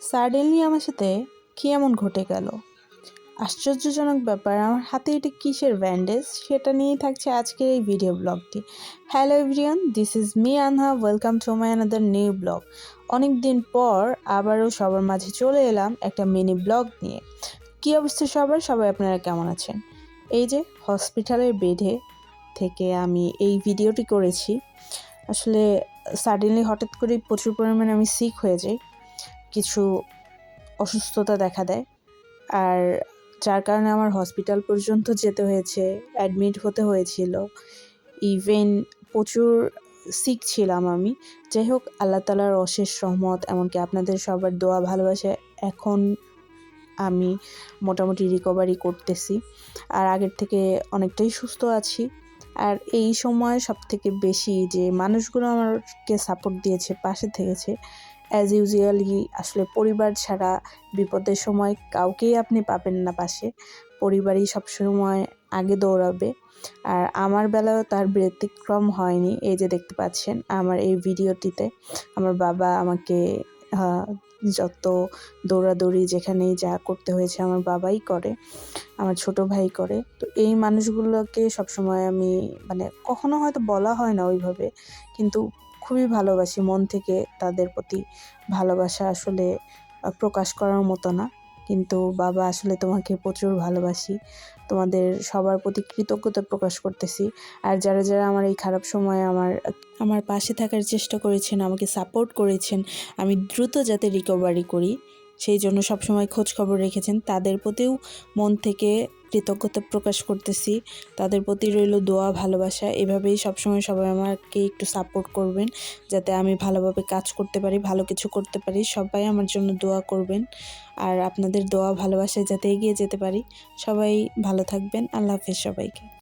Suddenly আমার সাথে কী এমন ঘটে গেল? আশ্চর্যজনক ব্যাপার, আমার হাতে এটি কিসের ব্যান্ডেজ সেটা নিয়েই থাকছে আজকের এই ভিডিও ব্লগটি। Hello everyone, this is me Anha, welcome to my another new blog. অনেক দিন পর আবারও সবার মাঝে চলে এলাম একটা মিনি ব্লগ নিয়ে। কী অবস্থা সবাই আপনারা কেমন আছেন? এই যে হসপিটালের বেডে থেকে আমি এই ভিডিওটি করেছি। আসলে সাডেনলি হঠাৎ করেই প্রচুর পরিমাণে আমি সিক হয়ে যাই, কিছু অসুস্থতা দেখা দেয়, আর যার কারণে আমার হসপিটাল পর্যন্ত যেতে হয়েছে, অ্যাডমিট হতে হয়েছিল। ইভেন প্রচুর সিক ছিলাম আমি। যাই হোক, আল্লাহ তাআলার অশেষ রহমত, এমনকি আপনাদের সবার দোয়া ভালোবাসায় এখন আমি মোটামুটি রিকভারি করতেছি, আর আগের থেকে অনেকটাই সুস্থ আছি। আর এই সময় সবথেকে বেশি যে মানুষগুলো আমাকে সাপোর্ট দিয়েছে, পাশে থেকেছে, অ্যাজ ইউজুয়ালি আসলে পরিবার ছাড়া বিপদের সময় কাউকেই আপনি পাবেন না পাশে। পরিবারই সবসময় আগে দৌড়াবে, আর আমার বেলাও তার ব্যতিক্রম হয়নি। এই যে দেখতে পাচ্ছেন আমার এই ভিডিওটিতে আমার বাবা আমাকে যত দৌড়াদৌড়ি যেখানেই যা করতে হয়েছে আমার বাবাই করে, আমার ছোট ভাই করে। তো এই মানুষগুলোকে সবসময় আমি কখনো হয়তো বলা হয় না ওইভাবে, কিন্তু খুবই ভালোবাসি মন থেকে। তাদের প্রতি ভালোবাসা আসলে প্রকাশ করার মতো না, কিন্তু বাবা আসলে তোমাকে প্রচুর ভালোবাসি, তোমাদের সবার প্রতি কৃতজ্ঞতা প্রকাশ করতেছি। আর যারা যারা আমার এই খারাপ সময়ে আমার পাশে থাকার চেষ্টা করেছেন, আমাকে সাপোর্ট করেছেন, আমি দ্রুত যাতে রিকভারি করি সেই জন্য সবসময় খোঁজ খবর রেখেছেন, তাদের প্রতিও মন থেকে কৃতজ্ঞতা প্রকাশ করতেছি। তাদের প্রতি রইল দোয়া, ভালোবাসা। এভাবেই সবসময় সবাই আমাকে একটু সাপোর্ট করবেন, যাতে আমি ভালোভাবে কাজ করতে পারি, ভালো কিছু করতে পারি। সবাই আমার জন্য দোয়া করবেন, আর আপনাদের দোয়া ভালোবাসায় যাতে এগিয়ে যেতে পারি। সবাই ভালো থাকবেন। আল্লাহ হাফেজ সবাইকে।